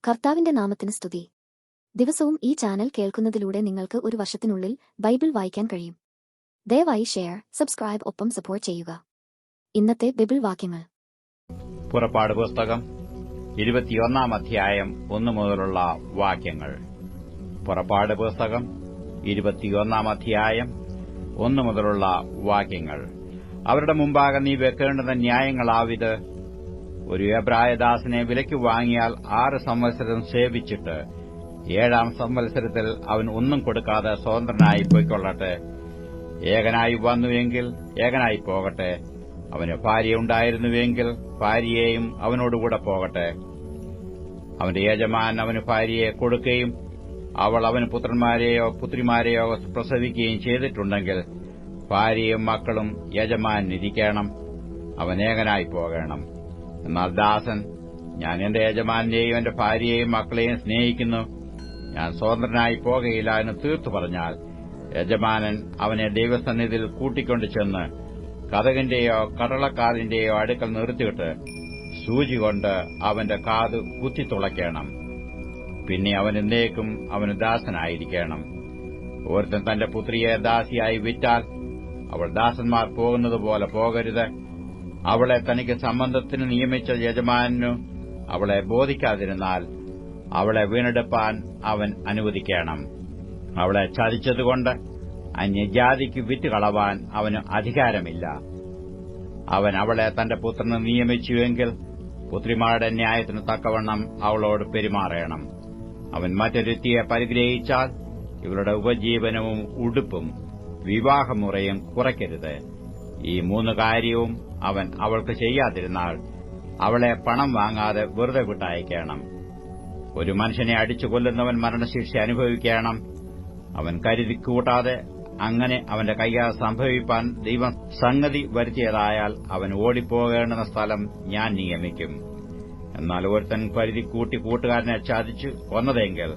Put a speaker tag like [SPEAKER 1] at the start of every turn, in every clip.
[SPEAKER 1] കർത്താവിന്റെ നാമത്തിന് സ്തുതി. ദിവസവും ഈ ചാനൽ കേൾക്കുന്നതിലൂടെ നിങ്ങൾക്ക് ഒരു വർഷത്തിനുള്ളിൽ ബൈബിൾ വായിക്കാൻ കഴിയും. ദയവായി ഷെയർ, സബ്സ്ക്രൈബ് ഒപ്പം സപ്പോർട്ട് ചെയ്യുക. ഇന്നത്തെ ബൈബിൾ വാക്യങ്ങൾ.
[SPEAKER 2] പുറപ്പാട് പുസ്തകം 21 അധ്യായം 1 മുതലുള്ള വാക്യങ്ങൾ. പുറപ്പാട് പുസ്തകം 21 അധ്യായം 1 മുതലുള്ള വാക്യങ്ങൾ. അവരുടെ മുമ്പാകെ നീ വെക്കേണ്ടുന്ന ന്യായങ്ങളാവിത്: ഒരു എബ്രായദാസനെ വിലയ്ക്ക് വാങ്ങിയാൽ 6 സംവത്സരം സേവിച്ചിട്ട് 7-ാം സംവത്സരത്തിൽ അവൻ ഒന്നും കൊടുക്കാതെ സ്വതന്ത്രനായി പൊയ്ക്കൊള്ളട്ടെ. ഏകനായി വന്നുവെങ്കിൽ ഏകനായി പോകട്ടെ. അവന് ഭാര്യയുണ്ടായിരുന്നുവെങ്കിൽ ഭാര്യയെയും അവനോടുകൂടെ പോകട്ടെ. അവന്റെ യജമാൻ അവന് ഭാര്യയെ കൊടുക്കുകയും അവൾ അവന് പുത്രന്മാരെയോ പുത്രിമാരെയോ പ്രസവിക്കുകയും ചെയ്തിട്ടുണ്ടെങ്കിൽ ഭാര്യയും മക്കളും യജമാനിരിക്കണം. അവൻ ഏകനായി പോകണം. എന്നാൽ ദാസൻ, ഞാൻ എന്റെ യജമാനെയും എന്റെ ഭാര്യയെയും മക്കളെയും സ്നേഹിക്കുന്നു, ഞാൻ സ്വതന്ത്രനായി പോകയില്ല എന്ന് തീർത്തു പറഞ്ഞാൽ, യജമാനൻ അവനെ ദൈവസന്നിധിയിൽ കൂട്ടിക്കൊണ്ടു ചെന്ന് കതകിന്റെയോ കടളക്കാതിന്റെയോ അടുക്കൽ നിർത്തിയിട്ട് സൂചി കൊണ്ട് അവന്റെ കാത് കുത്തിത്തുളയ്ക്കണം. പിന്നെ അവൻ എന്നേക്കും അവന് ദാസനായിരിക്കണം. ഒരുത്തൻ തന്റെ പുത്രിയെ ദാസിയായി വിറ്റാൽ അവൾ ദാസന്മാർ പോകുന്നതുപോലെ പോകരുത്. അവളെ തനിക്ക് സംബന്ധത്തിന് നിയമിച്ച യജമാനു അവളെ ബോധിക്കാതിരുന്നാൽ അവളെ വീണ്ടെടുപ്പാൻ അവൻ അനുവദിക്കണം. അവളെ ചതിച്ചതുകൊണ്ട് അന്യജാതിക്ക് വിറ്റുകളവാൻ അവന് അധികാരമില്ല. അവൻ അവളെ തന്റെ പുത്രന് നിയമിച്ചുവെങ്കിൽ പുത്രിമാരുടെ ന്യായത്തിന് തക്കവണ്ണം അവളോട് പെരുമാറണം. അവൻ മറ്റൊരുത്തിയെ പരിഗ്രഹിച്ചാൽ ഇവരുടെ ഉപജീവനവും ഉടുപ്പും വിവാഹമുറയും കുറയ്ക്കരുത്. ഈ 3 കാര്യവും അവൻ അവൾക്ക് ചെയ്യാതിരുന്നാൽ അവളെ പണം വാങ്ങാതെ വെറുതെ വിട്ടയക്കണം. ഒരു മനുഷ്യനെ അടിച്ചു കൊല്ലുന്നവൻ മരണശിക്ഷ അനുഭവിക്കണം. അവൻ കരുതിക്കൂട്ടാതെ അങ്ങനെ അവന്റെ കയ്യാൽ സംഭവിപ്പാൻ ദൈവം സംഗതി വരുത്തിയതായാൽ അവൻ ഓടിപ്പോകേണ്ടുന്ന സ്ഥലം ഞാൻ നിയമിക്കും. എന്നാൽ ഒരുത്തൻ കരുതിക്കൂട്ടി കൂട്ടുകാരനെ ചതിച്ചു കൊന്നതെങ്കിൽ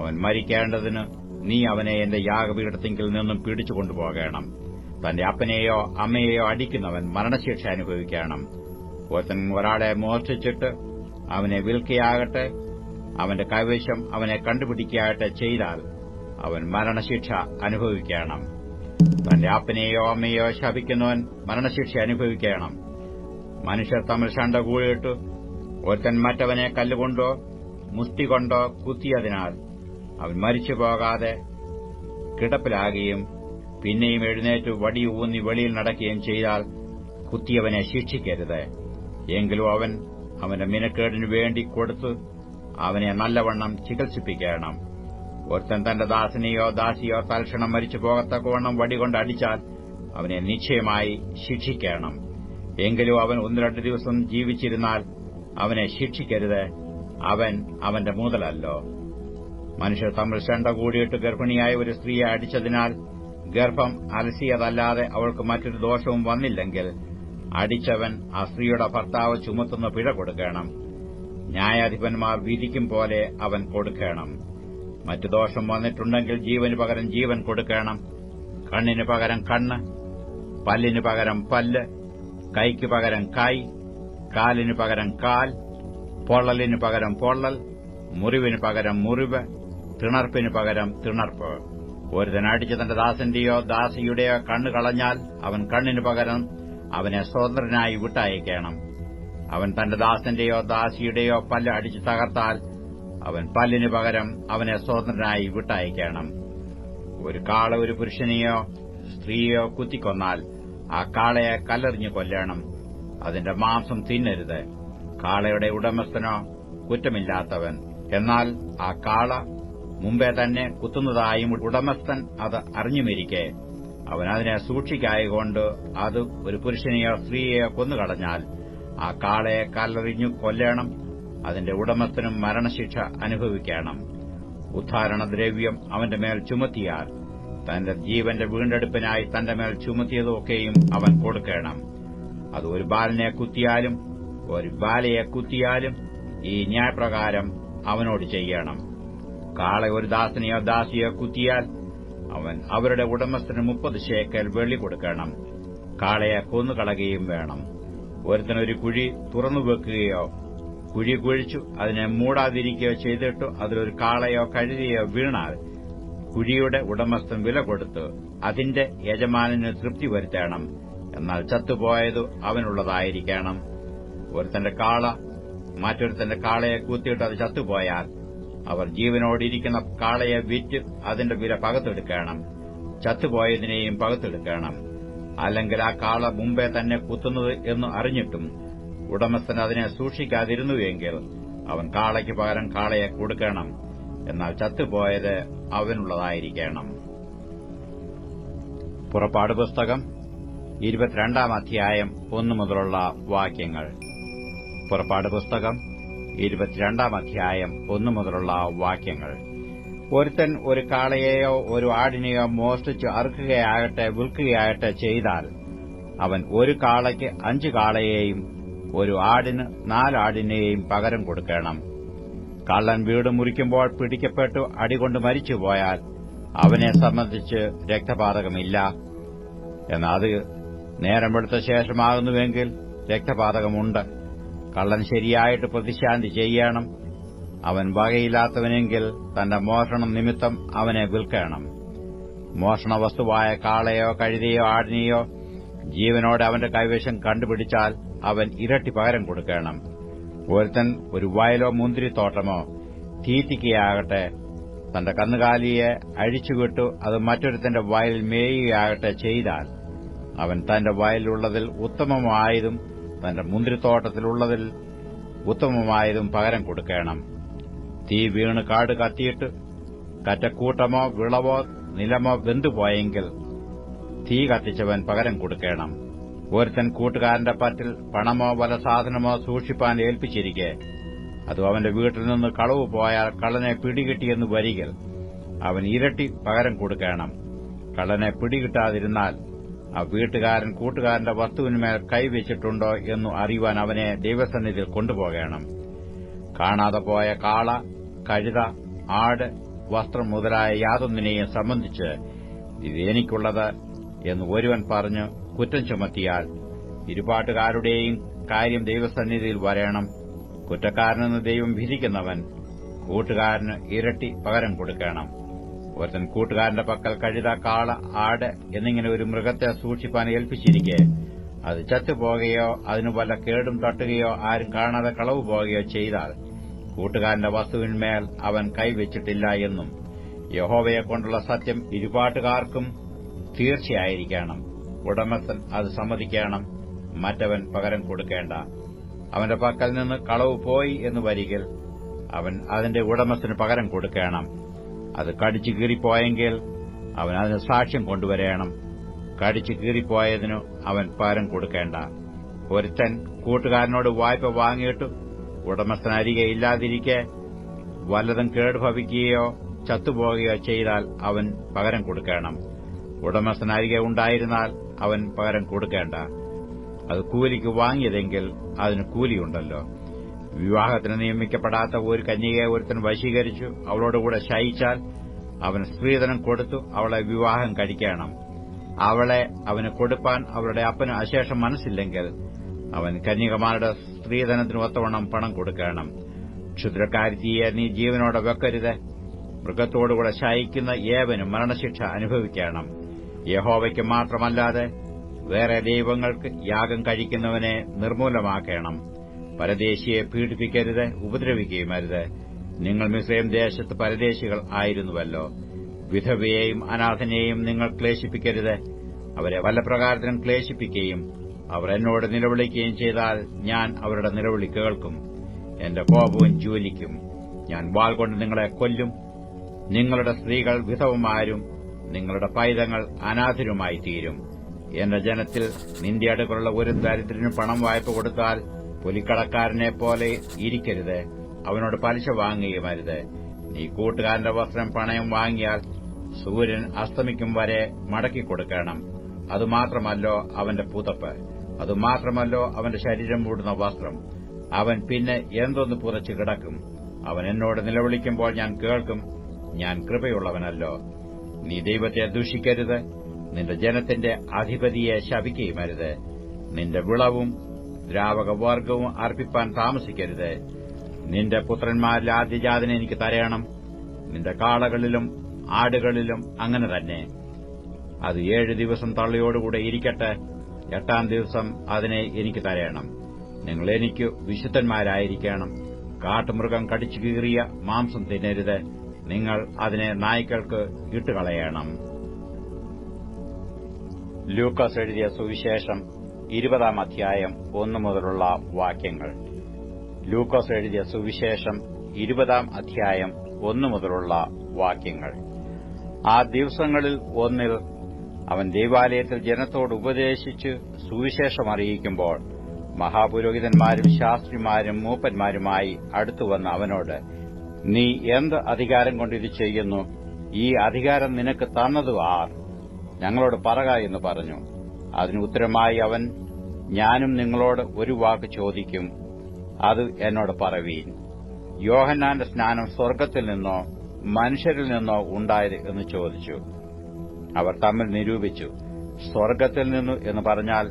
[SPEAKER 2] അവൻ മരിക്കേണ്ടതിന് നീ അവനെ എന്റെ യാഗപീഠത്തിങ്കിൽ നിന്നും പിടിച്ചുകൊണ്ടുപോകണം. തന്റെ അപ്പനെയോ അമ്മയെയോ അടിക്കുന്നവൻ മരണശിക്ഷ അനുഭവിക്കണം. ഒരുത്തൻ ഒരാളെ മോഷ്ടിച്ചിട്ട് അവനെ വിൽക്കുകയാകട്ടെ അവന്റെ കൈവശം അവനെ കണ്ടുപിടിക്കുകയാകട്ടെ ചെയ്താൽ അവൻ മരണശിക്ഷ അനുഭവിക്കണം. തന്റെ അപ്പനെയോ അമ്മയെയോ ശപിക്കുന്നവൻ മരണശിക്ഷ അനുഭവിക്കണം. മനുഷ്യർ തമ്മിൽ ശണ്ട കൂടിയിട്ട് ഒരുത്തൻ മറ്റവനെ കല്ലുകൊണ്ടോ മുഷ്ടി കൊണ്ടോ കുത്തിയതിനാൽ അവൻ മരിച്ചു പോകാതെ കിടപ്പിലാകുകയും പിന്നെയും എഴുന്നേറ്റ് വടി ഊന്നി വെളിയിൽ നടക്കുകയും ചെയ്താൽ കുത്തിയവനെ ശിക്ഷിക്കരുത്. എങ്കിലും അവൻ അവന്റെ മിനക്കേടിനു വേണ്ടി കൊടുത്ത് അവനെ നല്ലവണ്ണം ചികിത്സിപ്പിക്കണം. ഒരുത്തൻ തന്റെ ദാസനെയോ ദാസിയോ തൽക്ഷണം മരിച്ചു പോകത്തക്കവണ്ണം വടികൊണ്ട് അടിച്ചാൽ അവനെ നിശ്ചയമായി ശിക്ഷിക്കണം. എങ്കിലും അവൻ 1-2 ദിവസം ജീവിച്ചിരുന്നാൽ അവനെ ശിക്ഷിക്കരുത്. അവൻ അവന്റെ മുതലല്ലോ. മനുഷ്യർ തമ്മിൽ ശണ്ട കൂടിയിട്ട് ഗർഭിണിയായ ഒരു സ്ത്രീയെ അടിച്ചതിനാൽ ഗർഭം അലസിയതല്ലാതെ അവൾക്ക് മറ്റൊരു ദോഷവും വന്നില്ലെങ്കിൽ അടിച്ചവൻ ആ സ്ത്രീയുടെ ഭർത്താവ് ചുമത്തുന്ന പിഴ കൊടുക്കണം. ന്യായാധിപന്മാർ വിധിക്കും പോലെ അവൻ കൊടുക്കണം. മറ്റു ദോഷം വന്നിട്ടുണ്ടെങ്കിൽ ജീവന് പകരം ജീവൻ കൊടുക്കണം. കണ്ണിന് പകരം കണ്ണ്, പല്ലിന് പകരം പല്ല്, കൈക്ക് പകരം കൈ, കാലിന് പകരം കാൽ, പൊള്ളലിന് പകരം പൊള്ളൽ, മുറിവിന് പകരം മുറിവ്, തിണർപ്പിന് പകരം തിണർപ്പ്. ഒരുത്തൻ അടിച്ച് തന്റെ ദാസന്റെയോ ദാസിയുടെയോ കണ്ണ് കളഞ്ഞാൽ അവൻ കണ്ണിന് പകരം അവനെ സ്വതന്ത്രനായി വിട്ടയക്കണം. അവൻ തന്റെ ദാസന്റെയോ ദാസിയുടെയോ പല്ല് അടിച്ച് തകർത്താൽ അവൻ പല്ലിന് പകരം അവനെ സ്വതന്ത്രനായി വിട്ടയക്കണം. ഒരു കാള ഒരു പുരുഷനെയോ സ്ത്രീയെയോ കുത്തിക്കൊന്നാൽ ആ കാളയെ കല്ലെറിഞ്ഞു കൊല്ലണം. അതിന്റെ മാംസം തിന്നരുത്. കാളയുടെ ഉടമസ്ഥനോ കുറ്റമില്ലാത്തവൻ. എന്നാൽ ആ കാള മുമ്പേ തന്നെ കുത്തുന്നതായും ഉടമസ്ഥൻ അത് അറിഞ്ഞുമിരിക്കെ അവൻ അതിനെ സൂക്ഷിക്കായകൊണ്ട് അത് ഒരു പുരുഷനെയോ സ്ത്രീയെയോ കൊന്നുകളഞ്ഞാൽ ആ കാളയെ കല്ലെറിഞ്ഞു കൊല്ലണം. അതിന്റെ ഉടമസ്ഥനും മരണശിക്ഷ അനുഭവിക്കണം. ഉദ്ധാരണദ്രവ്യം അവന്റെ മേൽ ചുമത്തിയാൽ തന്റെ ജീവന്റെ വീണ്ടെടുപ്പിനായി തന്റെ മേൽ ചുമത്തിയതൊക്കെയും അവൻ കൊടുക്കണം. അത് ഒരു ബാലനെ കുത്തിയാലും ഒരു ബാലയെ കുത്തിയാലും ഈ ന്യായപ്രകാരം അവനോട് ചെയ്യണം. കാള ഒരു ദാസനെയോ ദാസിയോ കുത്തിയാൽ അവൻ അവരുടെ ഉടമസ്ഥന് 30 ശേക്കെൽ വെള്ളി കൊടുക്കണം. കാളയെ കൊന്നുകളയുകയും വേണം. ഒരുത്തനൊരു കുഴി തുറന്നുവെക്കുകയോ കുഴി കുഴിച്ചു അതിനെ മൂടാതിരിക്കുകയോ ചെയ്തിട്ടു അതിലൊരു കാളയോ കഴുതയോ വീണാൽ കുഴിയുടെ ഉടമസ്ഥൻ വില കൊടുത്ത് അതിന്റെ യജമാനന് തൃപ്തി വരുത്തണം. എന്നാൽ ചത്തുപോയതു അവനുള്ളതായിരിക്കണം. ഒരുത്തന്റെ കാള മറ്റൊരുത്തന്റെ കാളയെ കുത്തിയിട്ട് അത് ചത്തുപോയാൽ അവർ ജീവനോടിരിക്കുന്ന കാളയെ വിറ്റ് അതിന്റെ വില പകത്തെടുക്കണം. ചത്തുപോയതിനെയും പകത്തെടുക്കണം. അല്ലെങ്കിൽ ആ കാള മുമ്പേ തന്നെ കുത്തുന്നത് എന്ന് അറിഞ്ഞിട്ടും ഉടമസ്ഥൻ അതിനെ സൂക്ഷിക്കാതിരുന്നുവെങ്കിൽ അവൻ കാളയ്ക്ക് പകരം കാളയെ കൊടുക്കണം. എന്നാൽ ചത്തുപോയത് അവനുള്ളതായിരിക്കണം. പുറപ്പാട് പുസ്തകം 22-ാം അധ്യായം 1 മുതലുള്ള വാക്യങ്ങൾ. പുറപ്പാട് പുസ്തകം 22-ാം അധ്യായം 1 മുതലുള്ള വാക്യങ്ങൾ. ഒരുത്തൻ ഒരു കാളയെയോ ഒരു ആടിനെയോ മോഷ്ടിച്ച് അറുക്കുകയാകട്ടെ വിൽക്കുകയാകട്ടെ ചെയ്താൽ അവൻ ഒരു കാളയ്ക്ക് 5 കാളയെയും ഒരു ആടിന് 4 ആടിനെയും പകരം കൊടുക്കണം. കള്ളൻ വീട് മുറിക്കുമ്പോൾ പിടിക്കപ്പെട്ടു അടികൊണ്ട് മരിച്ചുപോയാൽ അവനെ സംബന്ധിച്ച് രക്തപാതകമില്ല. എന്നാൽ അത് നേരം വെളുത്ത ശേഷമാകുന്നുവെങ്കിൽ രക്തപാതകമുണ്ട്. കള്ളൻ ശരിയായിട്ട് പ്രതിശാന്തി ചെയ്യണം. അവൻ വകയില്ലാത്തവനെങ്കിൽ തന്റെ മോഷണം നിമിത്തം അവനെ വിൽക്കണം. മോഷണ വസ്തുവായ കാളയോ കഴുതയോ ആടിനെയോ ജീവനോടെ അവന്റെ കൈവശം കണ്ടുപിടിച്ചാൽ അവൻ ഇരട്ടി പകരം കൊടുക്കണം. ഒരുത്തൻ ഒരു വയലോ മുന്തിരിത്തോട്ടമോ തീറ്റിക്കുകയാകട്ടെ തന്റെ കന്നുകാലിയെ അഴിച്ചുവിട്ടു അത് മറ്റൊരുത്തന്റെ വയലിൽ മേയുകയാകട്ടെ ചെയ്താൽ അവൻ തന്റെ വയലിലുള്ളതിൽ ഉത്തമമായതും തന്റെ മുന്തിരിത്തോട്ടത്തിലുള്ളതിൽ ഉത്തമമായതും പകരം കൊടുക്കണം. തീ വീണ് കാട് കത്തിയിട്ട് കറ്റക്കൂട്ടമോ വിളവോ നിലമോ വെന്തുപോയെങ്കിൽ തീ കത്തിച്ചവൻ പകരം കൊടുക്കണം. ഒരുത്തൻ കൂട്ടുകാരന്റെ പറ്റിൽ പണമോ വല്ല സാധനമോ സൂക്ഷിപ്പാൻ ഏൽപ്പിച്ചിരിക്കെ അത് അവന്റെ വീട്ടിൽ നിന്ന് കളവ് പോയാൽ കള്ളനെ പിടികിട്ടിയെന്ന് വരികിൽ അവൻ ഇരട്ടി പകരം കൊടുക്കണം. കള്ളനെ പിടികിട്ടാതിരുന്നാൽ ആ വീട്ടുകാരൻ കൂട്ടുകാരന്റെ വസ്തുവിന്മേൽ കൈവച്ചിട്ടുണ്ടോ എന്നു അറിയുവാൻ അവനെ ദൈവസന്നിധിയിൽ കൊണ്ടുപോകണം. കാണാതെ പോയ കാള, കഴുത, ആട്, വസ്ത്രം മുതലായ യാതൊന്നിനെയും സംബന്ധിച്ച് ഇത് എനിക്കുള്ളത് എന്ന് ഒരുവൻ പറഞ്ഞ് കുറ്റം ചുമത്തിയാൽ ഇരുപാട്ടുകാരുടെയും കാര്യം ദൈവസന്നിധിയിൽ വരേണം. കുറ്റക്കാരനെന്ന് ദൈവം വിധിക്കുന്നവൻ കൂട്ടുകാരന് ഇരട്ടി പകരം കൊടുക്കണം. ഒരുത്തൻ കൂട്ടുകാരന്റെ പക്കൽ കഴുത, കാള, ആട് എന്നിങ്ങനെ ഒരു മൃഗത്തെ സൂക്ഷിപ്പാൻ ഏൽപ്പിച്ചിരിക്കെ അത് ചത്തുപോകുകയോ അതിന് വല്ല കേടും തട്ടുകയോ ആരും കാണാതെ കളവ് പോകുകയോ ചെയ്താൽ കൂട്ടുകാരന്റെ വസ്തുവിന്മേൽ അവൻ കൈവച്ചിട്ടില്ല എന്നും യഹോവയെക്കൊണ്ടുള്ള സത്യം ഇരുപാട്ടുകാർക്കും തീർച്ചയായിരിക്കണം. ഉടമസ്ഥൻ അത് സമ്മതിക്കണം. മറ്റവൻ പകരം കൊടുക്കേണ്ട. അവന്റെ പക്കൽ നിന്ന് കളവ് പോയി എന്ന് വരികിൽ അവൻ അതിന്റെ ഉടമസ്ഥന് പകരം കൊടുക്കണം. അത് കടിച്ചു കീറിപ്പോയെങ്കിൽ അവൻ അതിന് സാക്ഷ്യം കൊണ്ടുവരേണം. കടിച്ചു കീറിപ്പോയതിനു അവൻ പകരം കൊടുക്കേണ്ട. ഒരുത്തൻ കൂട്ടുകാരനോട് വായ്പ വാങ്ങിയിട്ടു ഉടമസ്ഥനരികെ ഇല്ലാതിരിക്കെ വല്ലതും കേടുഭവിക്കുകയോ ചത്തുപോകുകയോ ചെയ്താൽ അവൻ പകരം കൊടുക്കണം. ഉടമസ്ഥനരികെ ഉണ്ടായിരുന്നാൽ അവൻ പകരം കൊടുക്കേണ്ട. അത് കൂലിക്ക് വാങ്ങിയതെങ്കിൽ അതിന് കൂലിയുണ്ടല്ലോ. വിവാഹത്തിന് നിയമിക്കപ്പെടാത്ത ഒരു കന്യകയെ ഒരുത്തൻ വശീകരിച്ചു അവളോടുകൂടെ ശയിച്ചാൽ അവൻ സ്ത്രീധനം കൊടുത്തു അവളെ വിവാഹം കഴിക്കണം. അവളെ അവന് കൊടുപ്പാൻ അവളുടെ അപ്പന് അശേഷം മനസ്സില്ലെങ്കിൽ അവൻ കന്യകമാരുടെ സ്ത്രീധനത്തിന് ഒത്തവണ്ണം പണം കൊടുക്കണം. ക്ഷുദ്രക്കാരിയെ നീ ജീവനോടെ വെക്കരുത്. മൃഗത്തോടുകൂടെ ശയിക്കുന്ന ഏവനും മരണശിക്ഷ അനുഭവിക്കണം. യഹോവയ്ക്ക് മാത്രമല്ലാതെ വേറെ ദൈവങ്ങൾക്ക് യാഗം കഴിക്കുന്നവനെ നിർമൂലമാക്കണം. പരദേശിയെ പീഡിപ്പിക്കരുത്, ഉപദ്രവിക്കുകയുമരുത്. നിങ്ങൾ മിസ്രയീം ദേശത്ത് പരദേശികൾ ആയിരുന്നുവല്ലോ. വിധവയെയും അനാഥനെയും നിങ്ങൾ ക്ലേശിപ്പിക്കരുത്. അവരെ വല്ല പ്രകാരത്തിനും ക്ലേശിപ്പിക്കുകയും അവർ എന്നോട് നിലവിളിക്കുകയും ചെയ്താൽ ഞാൻ അവരുടെ നിലവിളി കേൾക്കും. എന്റെ കോപവും ജ്വലിക്കും. ഞാൻ വാൾ കൊണ്ട് നിങ്ങളെ കൊല്ലും. നിങ്ങളുടെ സ്ത്രീകൾ വിധവമാരും നിങ്ങളുടെ പൈതങ്ങൾ അനാഥരുമായി തീരും. എന്റെ ജനത്തിൽ നിന്റെ അടുക്കുള്ള ഒരു ദരിദ്രന് പണം വായ്പ കൊടുത്താൽ പൊലിക്കടക്കാരനെ പോലെ ഇരിക്കരുത്. അവനോട് പലിശ വാങ്ങുകയുമരുത്. നീ കൂട്ടുകാരന്റെ വസ്ത്രം പണയം വാങ്ങിയാൽ സൂര്യൻ അസ്തമിക്കും വരെ മടക്കിക്കൊടുക്കണം. അതുമാത്രമല്ലോ അവന്റെ പുതപ്പ്, അതുമാത്രമല്ലോ അവന്റെ ശരീരം മൂടുന്ന വസ്ത്രം. അവൻ പിന്നെ എന്തൊന്ന് പുതച്ചു കിടക്കും. അവൻ എന്നോട് നിലവിളിക്കുമ്പോൾ ഞാൻ കേൾക്കും. ഞാൻ കൃപയുള്ളവനല്ലോ. നീ ദൈവത്തെ ദൂഷിക്കരുത്. നിന്റെ ജനത്തിന്റെ അധിപതിയെ ശപിക്കുകയുമരുത്. നിന്റെ വിളവും ദ്രാവകവർഗവും അർപ്പിപ്പാൻ താമസിക്കരുത്. നിന്റെ പുത്രന്മാരിൽ ആദ്യജാതനെ എനിക്ക് തരയണം. നിന്റെ കാളകളിലും ആടുകളിലും അങ്ങനെ തന്നെ. അത് 7 ദിവസം തള്ളയോടുകൂടെ ഇരിക്കട്ടെ. 8-ാം ദിവസം അതിനെ എനിക്ക് തരയണം. നിങ്ങൾ എനിക്ക് വിശുദ്ധന്മാരായിരിക്കണം. കാട്ടുമൃഗം കടിച്ചു കീറിയ മാംസം തിന്നരുത്. നിങ്ങൾ അതിനെ നായ്ക്കൾക്ക് ഇട്ടുകളയണം. ലൂക്കോസ് എഴുതിയ സുവിശേഷം 20-ാം അധ്യായം 1 മുതലുള്ള വാക്യങ്ങൾ. ലൂക്കോസ് എഴുതിയ സുവിശേഷം 20-ാം അധ്യായം 1 മുതലുള്ള വാക്യങ്ങൾ. ആ ദിവസങ്ങളിൽ ഒന്നിൽ അവൻ ദൈവാലയത്തിൽ ജനത്തോട് ഉപദേശിച്ച് സുവിശേഷം അറിയിക്കുമ്പോൾ മഹാപുരോഹിതന്മാരും ശാസ്ത്രിമാരും മൂപ്പന്മാരുമായി അടുത്തുവന്ന് അവനോട്, നീ എന്ത് അധികാരം കൊണ്ട് ഇത് ചെയ്യുന്നു? ഈ അധികാരം നിനക്ക് തന്നതു ആർ? ഞങ്ങളോട് പറക എന്ന് പറഞ്ഞു. അതിന് ഉത്തരമായി അവൻ, ഞാനും നിങ്ങളോട് ഒരു വാക്ക് ചോദിക്കും, അത് എന്നോട് പറവീൻ. യോഹന്നാന്റെ സ്നാനം സ്വർഗ്ഗത്തിൽ നിന്നോ മനുഷ്യരിൽ നിന്നോ ഉണ്ടായത് എന്ന് ചോദിച്ചു. അവർ തമ്മിൽ നിരൂപിച്ചു. സ്വർഗ്ഗത്തിൽ നിന്നു എന്ന് പറഞ്ഞാൽ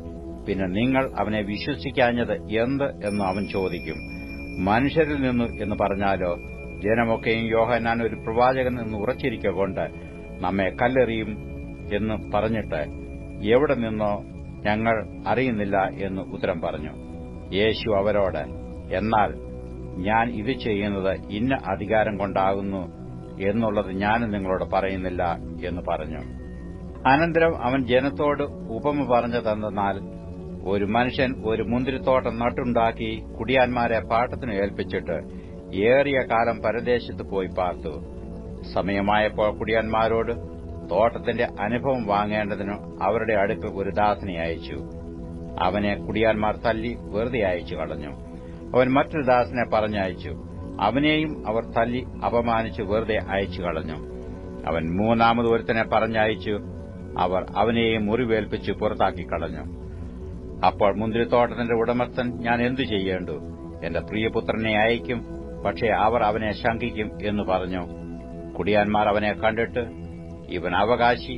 [SPEAKER 2] പിന്നെ നിങ്ങൾ അവനെ വിശ്വസിക്കാഞ്ഞത് എന്ത് എന്ന് അവൻ ചോദിക്കും. മനുഷ്യരിൽ നിന്നു എന്ന് പറഞ്ഞാലോ ജനമൊക്കെയും യോഹന്നാൻ ഒരു പ്രവാചകൻ എന്ന് ഉറച്ചിരിക്കൊണ്ട് നമ്മെ കല്ലെറിയും എന്ന് പറഞ്ഞിട്ട് എവിടെ നിന്നോ ഞങ്ങൾ അറിയുന്നില്ല എന്ന് ഉത്തരം പറഞ്ഞു. യേശു അവരോട്, എന്നാൽ ഞാൻ ഇത് ചെയ്യുന്നത് ഇന്ന അധികാരം കൊണ്ടാകുന്നു എന്നുള്ളത് ഞാനും നിങ്ങളോട് പറയുന്നില്ല എന്ന് പറഞ്ഞു. അനന്തരം അവൻ ജനത്തോട് ഉപമ പറഞ്ഞതെന്നാൽ, ഒരു മനുഷ്യൻ ഒരു മുന്തിരിത്തോട്ടം നട്ടുണ്ടാക്കി കുടിയാന്മാരെ പാട്ടത്തിന് ഏൽപ്പിച്ചിട്ട് ഏറിയ കാലം പരദേശത്ത് പോയി പാർത്തു. സമയമായപ്പോൾ കുടിയാന്മാരോട് തോട്ടത്തിന്റെ അനുഭവം വാങ്ങേണ്ടതിന് അവരുടെ അടുക്കൽ ഒരു ദാസനെ അയച്ചു. അവനെ കുടിയാന്മാർ തല്ലി വെറുതെ അയച്ചു കളഞ്ഞു. അവൻ മറ്റൊരു ദാസനെ പറഞ്ഞയച്ചു. അവനെയും അവർ തല്ലി അപമാനിച്ച് വെറുതെ അയച്ചു കളഞ്ഞു. അവൻ മൂന്നാമത് ഒരുത്തനെ പറഞ്ഞയച്ചു. അവർ അവനെയും മുറിവേൽപ്പിച്ച് പുറത്താക്കി കളഞ്ഞു. അപ്പോൾ മുന്തിരിത്തോട്ടത്തിന്റെ ഉടമസ്ഥൻ, ഞാൻ എന്തു ചെയ്യേണ്ടു? എന്റെ പ്രിയപുത്രനെ അയക്കും, പക്ഷേ അവർ അവനെ ശങ്കിക്കും എന്ന് പറഞ്ഞു. കുടിയാന്മാർ അവനെ കണ്ടിട്ട്, ഇവൻ അവകാശി,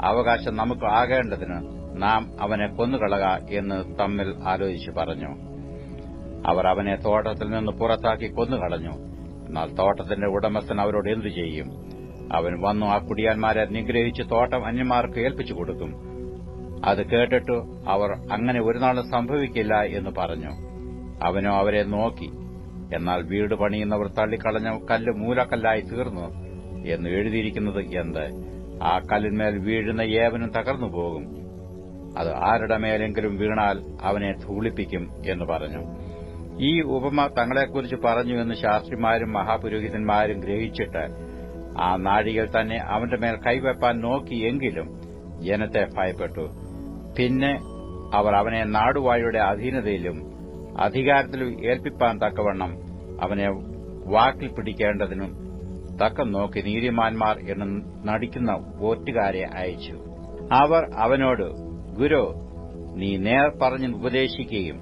[SPEAKER 2] അവകാശം നമുക്ക് ആകേണ്ടതിന് നാം അവനെ കൊന്നുകളക എന്ന് തമ്മിൽ ആലോചിച്ചു പറഞ്ഞു. അവർ അവനെ തോട്ടത്തിൽ നിന്ന് പുറത്താക്കി കൊന്നുകളഞ്ഞു. എന്നാൽ തോട്ടത്തിന്റെ ഉടമസ്ഥൻ അവരോട് എന്തു ചെയ്യും? അവൻ വന്നു ആ കുടിയാന്മാരെ നിഗ്രഹിച്ച് തോട്ടം അന്യന്മാർക്ക് ഏൽപ്പിച്ചു കൊടുക്കും. അത് കേട്ടിട്ടു അവർ അങ്ങനെ ഒരു നാളും സംഭവിക്കില്ല എന്ന് പറഞ്ഞു. അവനോ അവരെ നോക്കി, എന്നാൽ വീട് പണിയുന്നവർ തള്ളിക്കളഞ്ഞ കല്ല് മൂലക്കല്ലായി തീർന്നു എന്ന് എഴുതിയിരിക്കുന്നത് എന്ത്? ആ കല്ലിന്മേൽ വീഴുന്ന ഏവനും തകർന്നുപോകും. അത് ആരുടെ മേലെങ്കിലും വീണാൽ അവനെ ധൂളിപ്പിക്കും എന്ന് പറഞ്ഞു. ഈ ഉപമ തങ്ങളെക്കുറിച്ച് പറഞ്ഞു എന്ന് ശാസ്ത്രിമാരും മഹാപുരോഹിതന്മാരും ഗ്രഹിച്ചിട്ട് ആ നാഴികയിൽ തന്നെ അവന്റെ മേൽ കൈവെപ്പാൻ നോക്കിയെങ്കിലും ജനത്തെ ഭയപ്പെട്ടു. പിന്നെ അവർ അവനെ നാടുവാഴിയുടെ അധീനതയിലും അധികാരത്തിലും ഏൽപ്പിപ്പാൻ തക്കവണ്ണം അവനെ വാക്കിൽ പിടിക്കേണ്ടതിനും തക്കം നോക്കി നീതിമാന്മാർ എന്ന് നടിക്കുന്ന വോറ്റുകാരെ അയച്ചു. അവർ അവനോട്, ഗുരു, നീ നേർ പറഞ്ഞ് ഉപദേശിക്കുകയും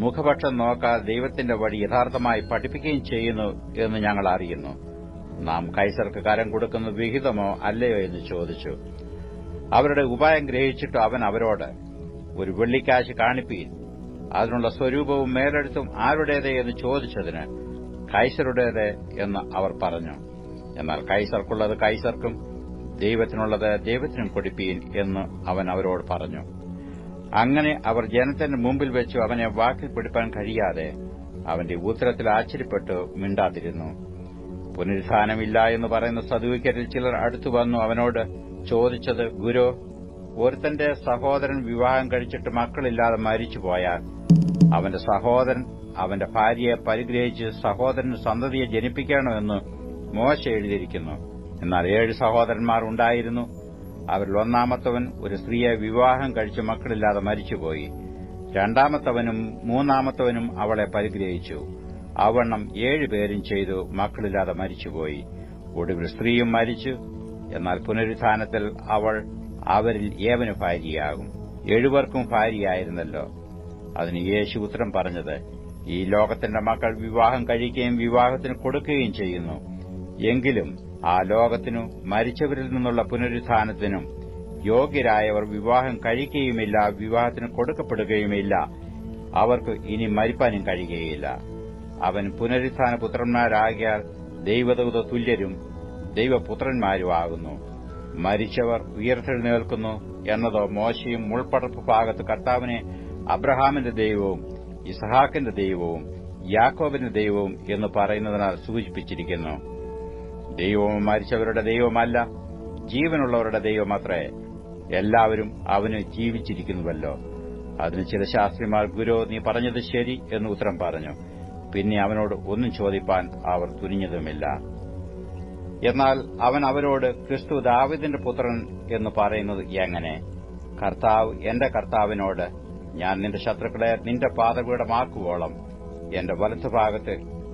[SPEAKER 2] മുഖപക്ഷം നോക്കാതെ ദൈവത്തിന്റെ വഴി യഥാർത്ഥമായി പഠിപ്പിക്കുകയും ചെയ്യുന്നു എന്ന് ഞങ്ങൾ അറിയുന്നു. നാം കൈസർക്ക് കരം കൊടുക്കുന്നത് വിഹിതമോ അല്ലയോ എന്ന് ചോദിച്ചു. അവരുടെ ഉപായം ഗ്രഹിച്ചിട്ട് അവൻ അവരോട്, ഒരു വെള്ളിക്കാശ് കാണിപ്പീൻ. അതിനുള്ള സ്വരൂപവും മേലെഴുത്തും ആരുടേത് എന്ന് ചോദിച്ചതിന് കൈസറുടേത് എന്ന് അവർ പറഞ്ഞു. എന്നാൽ കൈസർക്കുള്ളത് കൈസർക്കും ദൈവത്തിനുള്ളത് ദൈവത്തിനും കൊടുപ്പീൻ എന്ന് അവൻ അവരോട് പറഞ്ഞു. അങ്ങനെ അവർ ജനത്തിന്റെ മുമ്പിൽ വെച്ചു അവനെ വാക്കിൽ പിടിപ്പാൻ കഴിയാതെ അവന്റെ ഉത്തരത്തിൽ ആശ്ചര്യപ്പെട്ട് മിണ്ടാതിരുന്നു. പുനരുത്ഥാനമില്ല എന്ന് പറയുന്ന സദൂക്യരിൽ ചിലർ അടുത്തുവന്നു അവനോട് ചോദിച്ചത്, ഗുരു, ഒരുത്തന്റെ സഹോദരൻ വിവാഹം കഴിച്ചിട്ട് മക്കളില്ലാതെ മരിച്ചുപോയാൽ അവന്റെ സഹോദരൻ അവന്റെ ഭാര്യയെ പരിഗ്രഹിച്ച് സഹോദരന് സന്തതിയെ ജനിപ്പിക്കണമെന്ന് മോശ എഴുതിയിരിക്കുന്നു. എന്നാൽ 7 സഹോദരന്മാർ ഉണ്ടായിരുന്നു. അവരിൽ ഒന്നാമത്തവൻ ഒരു സ്ത്രീയെ വിവാഹം കഴിച്ച് മക്കളില്ലാതെ മരിച്ചുപോയി. രണ്ടാമത്തവനും മൂന്നാമത്തവനും അവളെ പരിഗ്രഹിച്ചു. അവണ്ണം 7 പേരും ചെയ്തു മക്കളില്ലാതെ മരിച്ചുപോയി. ഒടുവിൽ സ്ത്രീയും മരിച്ചു. എന്നാൽ പുനരുത്ഥാനത്തിൽ അവൾ അവരിൽ ഏവന് ഭാര്യയാകും. 7 പേർക്കും ഭാര്യയായിരുന്നല്ലോ. അതിന് യേശു ഉത്തരം പറഞ്ഞത്, ഈ ലോകത്തിന്റെ മക്കൾ വിവാഹം കഴിക്കുകയും വിവാഹത്തിന് കൊടുക്കുകയും ചെയ്യുന്നു. എങ്കിലും ആ ലോകത്തിനു മരിച്ചവരിൽ നിന്നുള്ള പുനരുത്ഥാനത്തിനും യോഗ്യരായവർ വിവാഹം കഴിക്കുകയുമില്ല, വിവാഹത്തിന് കൊടുക്കപ്പെടുകയുമില്ല. അവർക്ക് ഇനി മരിപ്പാനും കഴിയുകയില്ല. അവൻ പുനരുത്ഥാന പുത്രന്മാരാകിയാൽ ദൈവദൂത തുല്യരും ദൈവപുത്രന്മാരുമാകുന്നു. മരിച്ചവർ ഉയർത്തെഴുന്നേൽക്കുന്നു എന്നതോ മോശയും മുൾപ്പടർപ്പ് ഭാഗത്ത് കർത്താവിനെ അബ്രഹാമിന്റെ ദൈവവും ഇസഹാക്കിന്റെ ദൈവവും യാക്കോബിന്റെ ദൈവവും എന്ന് പറയുന്നതിനാൽ സൂചിപ്പിച്ചിരിക്കുന്നു. ദൈവവും മരിച്ചവരുടെ ദൈവമല്ല, ജീവനുള്ളവരുടെ ദൈവമത്രേ. എല്ലാവരും അവന് ജീവിച്ചിരിക്കുന്നുവല്ലോ. അതിന് ചില ശാസ്ത്രിമാർ, ഗുരു, നീ പറഞ്ഞത് ശരി എന്ന് ഉത്തരം പറഞ്ഞു. പിന്നെ അവനോട് ഒന്നും ചോദിപ്പാൻ അവർ തുനിഞ്ഞതുമില്ല. എന്നാൽ അവൻ അവരോട്, ക്രിസ്തു ദാവീദിന്റെ പുത്രൻ എന്ന് പറയുന്നത് എങ്ങനെ? കർത്താവ് എന്റെ കർത്താവിനോട്, ഞാൻ നിന്റെ ശത്രുക്കളെ നിന്റെ പാദപീഠമാക്കുവോളം എന്റെ വലത്തുഭാഗത്ത്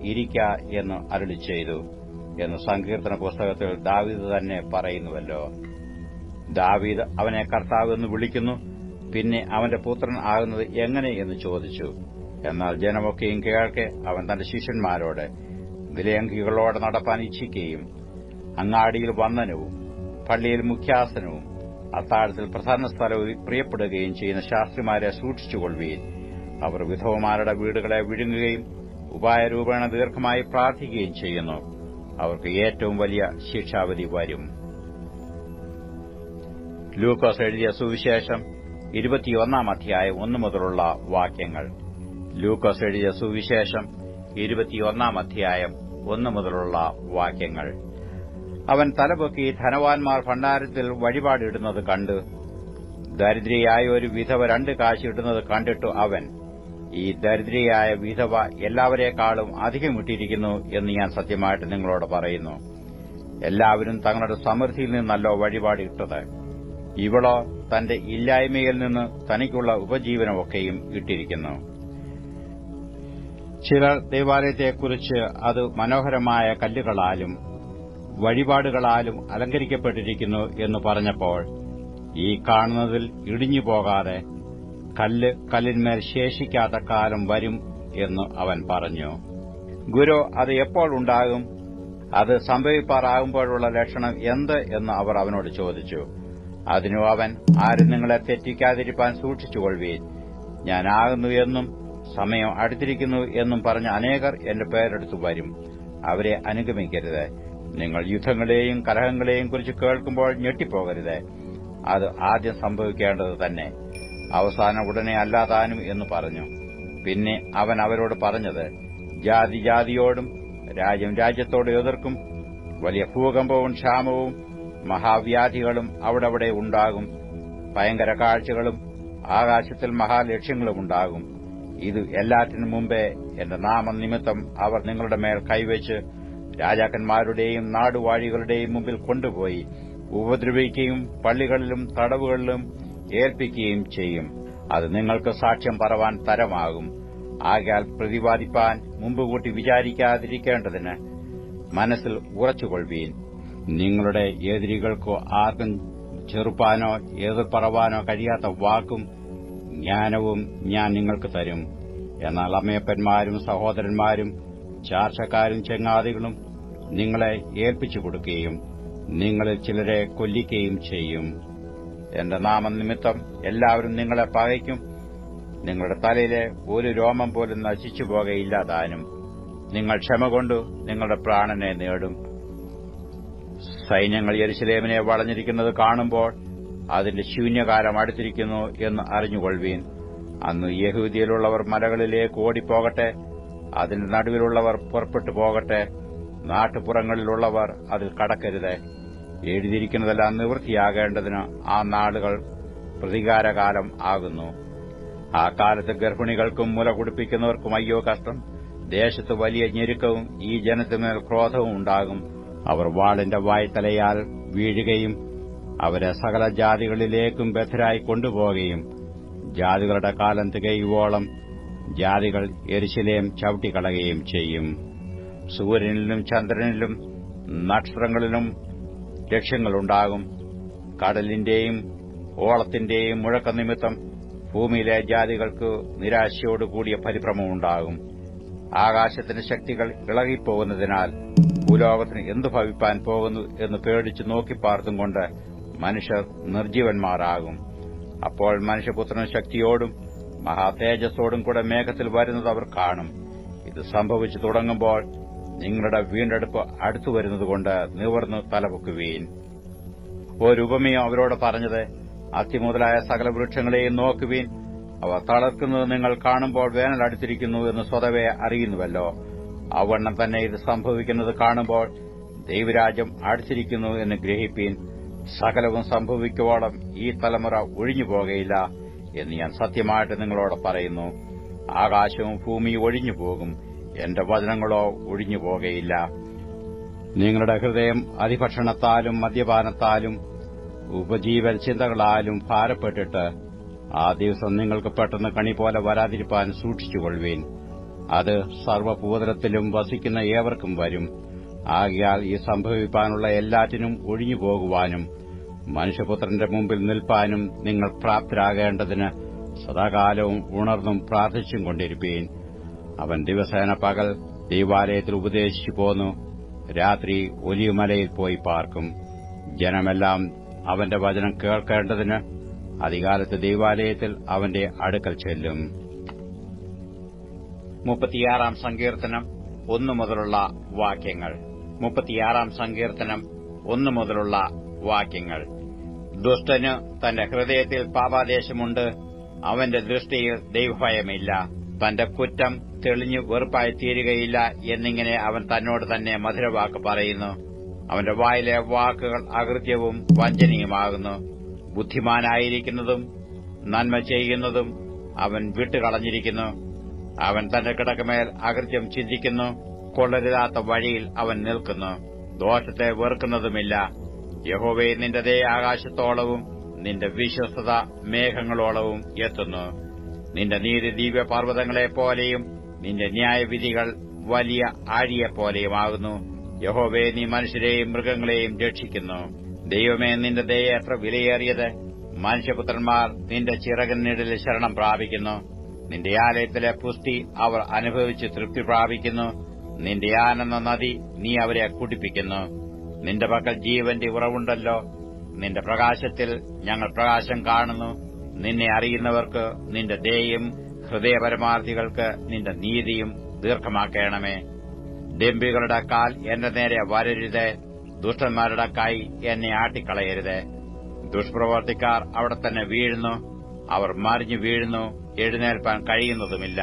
[SPEAKER 2] ഇരിക്ക എന്ന് അരുളിച്ചെയ്തു എന്ന് സങ്കീർത്തന പുസ്തകത്തിൽ ദാവീദ് തന്നെ പറയുന്നുവല്ലോ. ദാവീദ് അവനെ കർത്താവ് എന്ന് വിളിക്കുന്നു. പിന്നെ അവന്റെ പുത്രൻ ആകുന്നത് എങ്ങനെ എന്ന് ചോദിച്ചു. എന്നാൽ ജനമൊക്കെയും കേൾക്കെ അവൻ തന്റെ ശിഷ്യന്മാരോട്, വിലയങ്കികളോടെ നടപ്പാൻ ഇച്ഛിക്കുകയും അങ്ങാടിയിൽ വന്ദനവും പള്ളിയിൽ മുഖ്യാസനവും അത്താഴത്തിൽ പ്രധാന സ്ഥലവും പ്രിയപ്പെടുകയും ചെയ്യുന്ന ശാസ്ത്രിമാരെ സൂക്ഷിച്ചുകൊള്ളുകയും അവർ വിധവമാരുടെ വീടുകളെ വിഴുങ്ങുകയും ഉപായരൂപേണ ദീർഘമായി പ്രാർത്ഥിക്കുകയും ചെയ്യുന്നു. അവർക്ക് ഏറ്റവും വലിയ ശിക്ഷാവിധി വരും. ലൂക്കോസ് എഴുതിയ സുവിശേഷം 21 അധ്യായം 1 മുതലുള്ള വാക്യങ്ങൾ. ലൂക്കോസ് എഴുതിയ സുവിശേഷം 21 അധ്യായം 1 മുതലുള്ള വാക്യങ്ങൾ. അവൻ തലപൊക്കി ധനവാന്മാർ ഭണ്ഡാരത്തിൽ വഴിപാടിടുന്നത് കണ്ടു. ദരിദ്രയായ ഒരു വിധവ 2 കാശ് ഇടുന്നത് കണ്ടിട്ടു അവൻ, ഈ ദരിദ്രയായ വിധവ എല്ലാവരെക്കാളും അധികം ഇട്ടിരിക്കുന്നു എന്ന് ഞാൻ സത്യമായിട്ട് നിങ്ങളോട് പറയുന്നു. എല്ലാവരും തങ്ങളുടെ സമൃദ്ധിയിൽ നിന്നല്ലോ വഴിപാട് ഇട്ടത്. ഇവളോ തന്റെ ഇല്ലായ്മയിൽ നിന്ന് തനിക്കുള്ള ഉപജീവനമൊക്കെയും ഇട്ടിരിക്കുന്നു. ചിലർ ദേവാലയത്തെക്കുറിച്ച് അത് മനോഹരമായ കല്ലുകളാലും വഴിപാടുകളാലും അലങ്കരിക്കപ്പെട്ടിരിക്കുന്നു എന്ന് പറഞ്ഞപ്പോൾ, ഈ കാണുന്നതിൽ ഇടിഞ്ഞു പോകാതെ കല്ല് കല്ലിന്മേൽ ശേഷിക്കാത്ത കാലം വരും എന്ന് അവൻ പറഞ്ഞു. ഗുരു, അത് എപ്പോൾ ഉണ്ടാകും? അത് സംഭവിപ്പാറാകുമ്പോഴുള്ള ലക്ഷണം എന്ത് എന്ന് അവർ അവനോട് ചോദിച്ചു. അതിനു അവൻ, ആരും നിങ്ങളെ തെറ്റിക്കാതിരിപ്പാൻ സൂക്ഷിച്ചുകൊള്ളുവീൻ. ഞാനാകുന്നു എന്നും സമയം അടുത്തിരിക്കുന്നു എന്നും പറഞ്ഞ അനേകർ എന്റെ പേരെടുത്തു വരും. അവരെ അനുഗമിക്കരുത്. നിങ്ങൾ യുദ്ധങ്ങളെയും കലഹങ്ങളെയും കുറിച്ച് കേൾക്കുമ്പോൾ ഞെട്ടിപ്പോകരുത്. അത് ആദ്യം സംഭവിക്കേണ്ടത് തന്നെ, അവസാനം ഉടനെ അല്ലാതാനും എന്ന് പറഞ്ഞു. പിന്നെ അവൻ അവരോട് പറഞ്ഞത്, ജാതി ജാതിയോടും രാജ്യം രാജ്യത്തോട് എതിർക്കും. വലിയ ഭൂകമ്പവും ക്ഷാമവും മഹാവ്യാധികളും അവിടെ ഉണ്ടാകും. ഭയങ്കര കാഴ്ചകളും ആകാശത്തിൽ മഹാലക്ഷ്യങ്ങളും ഉണ്ടാകും. ഇത് എല്ലാറ്റിനും മുമ്പേ എന്റെ നാമനിമിത്തം അവർ നിങ്ങളുടെ മേൽ കൈവച്ച് രാജാക്കന്മാരുടെയും നാടുവാഴികളുടെയും മുമ്പിൽ കൊണ്ടുപോയി ഉപദ്രവിക്കുകയും പള്ളികളിലും തടവുകളിലും ഏൽപ്പിക്കുകയും ചെയ്യും. അത് നിങ്ങൾക്ക് സാക്ഷ്യം പറവാൻ തരമാകും. ആകയാൽ പ്രതിവാദിപ്പാൻ മുമ്പുകൂട്ടി വിചാരിക്കാതിരിക്കേണ്ടതിന് മനസ്സിൽ ഉറച്ചുകൊള്ളുവീൻ. നിങ്ങളുടെ എതിരികൾക്കോ ആർക്കും ചെറുപ്പാനോ എതിർപ്പറവാനോ കഴിയാത്ത വാക്കും ജ്ഞാനവും ഞാൻ നിങ്ങൾക്ക് തരും. എന്നാൽ അമ്മയപ്പന്മാരും സഹോദരന്മാരും ചാർച്ചക്കാരും ചെങ്ങാതികളും നിങ്ങളെ ഏൽപ്പിച്ചു കൊടുക്കുകയും നിങ്ങളിൽ ചിലരെ കൊല്ലിക്കുകയും ചെയ്യും. എന്റെ നാമനിമിത്തം എല്ലാവരും നിങ്ങളെ പകയ്ക്കും. നിങ്ങളുടെ തലയിലെ ഒരു രോമം പോലും നശിച്ചു പോകയില്ലാതാനും. നിങ്ങൾ ക്ഷമ കൊണ്ടു നിങ്ങളുടെ പ്രാണനെ നേടും. സൈന്യങ്ങൾ യെരൂശലേമിനെ വളഞ്ഞിരിക്കുന്നത് കാണുമ്പോൾ അതിന്റെ ശൂന്യകാലം അടുത്തിരിക്കുന്നു എന്ന് അറിഞ്ഞുകൊള്ളുവീൻ. അന്ന് യഹൂദിയയിലുള്ളവർ മലകളിലേക്ക് ഓടിപ്പോകട്ടെ, അതിന്റെ നടുവിലുള്ളവർ പുറപ്പെട്ടു പോകട്ടെ. നാട്ടുപുറങ്ങളിലുള്ളവർ അതിൽ കടക്കരുത്. എഴുതിയിരിക്കുന്നതെല്ലാം നിവൃത്തിയാകേണ്ടതിന് ആ നാളുകൾ പ്രതികാരകാലം ആകുന്നു. ആ കാലത്ത് ഗർഭിണികൾക്കും മുല കുടിപ്പിക്കുന്നവർക്കും അയ്യോ കഷ്ടം. ദേശത്ത് വലിയ ഞെരുക്കവും ഈ ജനത്തിന്മേൽ ക്രോധവും ഉണ്ടാകും. അവർ വാളിന്റെ വായ്ത്തലയാൽ വീഴുകയും അവരെ സകല ജാതികളിലേക്കും ബദ്ധരായി കൊണ്ടുപോകുകയും ജാതികളുടെ കാലം തികയുവോളം ജാതികൾ യെരൂശലേം ചവിട്ടിക്കളയുകയും ചെയ്യും. സൂര്യനിലും ചന്ദ്രനിലും നക്ഷത്രങ്ങളിലും ലക്ഷ്യങ്ങളുണ്ടാകും. കടലിന്റെയും ഓളത്തിന്റെയും മുഴക്കനിമിത്തം ഭൂമിയിലെ ജാതികൾക്ക് നിരാശയോടുകൂടിയ പരിഭ്രമമുണ്ടാകും. ആകാശത്തിന്റെ ശക്തികൾ ഇളകിപ്പോകുന്നതിനാൽ ഭൂലോകത്തിന് എന്തു ഭവിപ്പാൻ പോകുന്നു എന്ന് പേടിച്ചു നോക്കിപ്പാർത്തും കൊണ്ട് മനുഷ്യർ നിർജ്ജീവന്മാരാകും. അപ്പോൾ മനുഷ്യപുത്രൻ ശക്തിയോടും മഹാതേജസ്സോടും കൂടെ മേഘത്തിൽ വരുന്നത് അവർ കാണും. ഇത് ഇത് സംഭവിച്ചു തുടങ്ങുമ്പോൾ നിങ്ങളുടെ വീണ്ടെടുപ്പ് അടുത്തു വരുന്നതുകൊണ്ട് നിവർന്നു തലപൊക്കുവീൻ. ഒരു ഉപമയോ അവരോട് പറഞ്ഞത്, അത്തി മുതലായ സകല വൃക്ഷങ്ങളെയും നോക്കുവീൻ. അവ തളർക്കുന്നത് നിങ്ങൾ കാണുമ്പോൾ വേനൽ അടുത്തിരിക്കുന്നു എന്ന് സ്വതവേ അറിയുന്നുവല്ലോ. അവണ്ണം തന്നെ ഇത് സംഭവിക്കുന്നത് കാണുമ്പോൾ ദൈവരാജ്യം അടുത്തിരിക്കുന്നു എന്ന് ഗ്രഹിപ്പീൻ. സകലവും സംഭവിക്കുവോളം ഈ തലമുറ ഒഴിഞ്ഞുപോകയില്ല എന്ന് ഞാൻ സത്യമായിട്ട് നിങ്ങളോട് പറയുന്നു. ആകാശവും ഭൂമിയും ഒഴിഞ്ഞുപോകും, എന്റെ വചനങ്ങളോ ഒഴിഞ്ഞുപോകയില്ല. നിങ്ങളുടെ ഹൃദയം അതിഭക്ഷണത്താലും മദ്യപാനത്താലും ഉപജീവന ചിന്തകളാലും ഭാരപ്പെട്ടിട്ട് ആ ദിവസം നിങ്ങൾക്ക് പെട്ടെന്ന് കണി പോലെ വരാതിരിപ്പാൻ സൂക്ഷിച്ചുകൊള്ളുവീൻ. അത് സർവ്വഭൂതലത്തിലും വസിക്കുന്ന ഏവർക്കും വരും. ആകയാൽ ഈ സംഭവിപ്പാനുള്ള എല്ലാറ്റിനും ഒഴിഞ്ഞുപോകുവാനും മനുഷ്യപുത്രന്റെ മുമ്പിൽ നിൽപ്പാനും നിങ്ങൾ പ്രാപ്തരാകേണ്ടതിന് സദാകാലവും ഉണർന്നും പ്രാർത്ഥിച്ചും കൊണ്ടിരിപ്പീൻ. അവൻ ദിവസേന പകൽ ദൈവാലയത്തിൽ ഉപദേശിച്ചു പോന്നു, രാത്രി ഒലിവുമലയിൽ പോയി പാർക്കും. ജനമെല്ലാം അവന്റെ വചനം കേൾക്കേണ്ടതിന് അധികാലത്ത് ദൈവാലയത്തിൽ അവന്റെ അടുക്കൽ ചെല്ലും. 36 സങ്കീർത്തനം 1 മുതലുള്ള വാക്യങ്ങൾ. 36 സങ്കീർത്തനം 1 മുതലുള്ള വാക്യങ്ങൾ. ദുഷ്ടന് തന്റെ ഹൃദയത്തിൽ പാപാദേശമുണ്ട്, അവന്റെ ദൃഷ്ടിയിൽ ദൈവഭയമില്ല. തന്റെ കുറ്റം തെളിഞ്ഞു വെറുപ്പായി തീരുകയില്ല എന്നിങ്ങനെ അവൻ തന്നോട് തന്നെ മധുരവാക്ക് പറയുന്നു. അവന്റെ വായിലെ വാക്കുകൾ അകൃത്യവും വഞ്ചനയുമാകുന്നു. ബുദ്ധിമാനായിരിക്കുന്നതും നന്മ ചെയ്യുന്നതും അവൻ വിട്ടുകളഞ്ഞിരിക്കുന്നു. അവൻ തന്റെ കിടക്കമേൽ അകൃത്യം ചിന്തിക്കുന്നു, കൊള്ളരുതാത്ത വഴിയിൽ അവൻ നിൽക്കുന്നു. ദോഷത്തെ വെറുക്കുന്നതുമില്ല. യഹോവേ, നിന്റെ ദയ ആകാശത്തോളവും നിന്റെ വിശ്വസ്തത മേഘങ്ങളോളവും എത്തുന്നു. നിന്റെ നീതി ദിവ്യപർവ്വതങ്ങളെപ്പോലെയും നിന്റെ ന്യായവിധികൾ വലിയ ആഴിയെപ്പോലെയുമാകുന്നു. യഹോവേ, നീ മനുഷ്യരെയും മൃഗങ്ങളെയും രക്ഷിക്കുന്നു. ദൈവമേ, നിന്റെ ദയ എത്ര വിലയേറിയത്! മനുഷ്യപുത്രന്മാർ നിന്റെ ചിറകിനിടയിൽ ശരണം പ്രാപിക്കുന്നു. നിന്റെ ആലയത്തിലെ പുഷ്ടി അവർ അനുഭവിച്ച് തൃപ്തി പ്രാപിക്കുന്നു. നിന്റെ ആനന്ദ നദി നീ അവരെ കുടിപ്പിക്കുന്നു. നിന്റെ പക്കൽ ജീവന്റെ ഉറവുണ്ടല്ലോ. നിന്റെ പ്രകാശത്തിൽ ഞങ്ങൾ പ്രകാശം കാണുന്നു. നിന്നെ അറിയുന്നവർക്ക് നിന്റെ ദയയും ഹൃദയപരമാർത്ഥികൾക്ക് നിന്റെ നീതിയും ദീർഘമാക്കണമേ. ഡംബികളുടെ കാൽ എന്റെ നേരെ വരരുത്, ദുഷ്ടന്മാരുടെ കൈ എന്നെ ആട്ടിക്കളയരുത്. ദുഷ്പ്രവർത്തിക്കാർ അവിടെ തന്നെ വീഴുന്നു, അവർ മറിഞ്ഞു വീഴുന്നു, എഴുന്നേൽപ്പാൻ കഴിയുന്നതുമില്ല.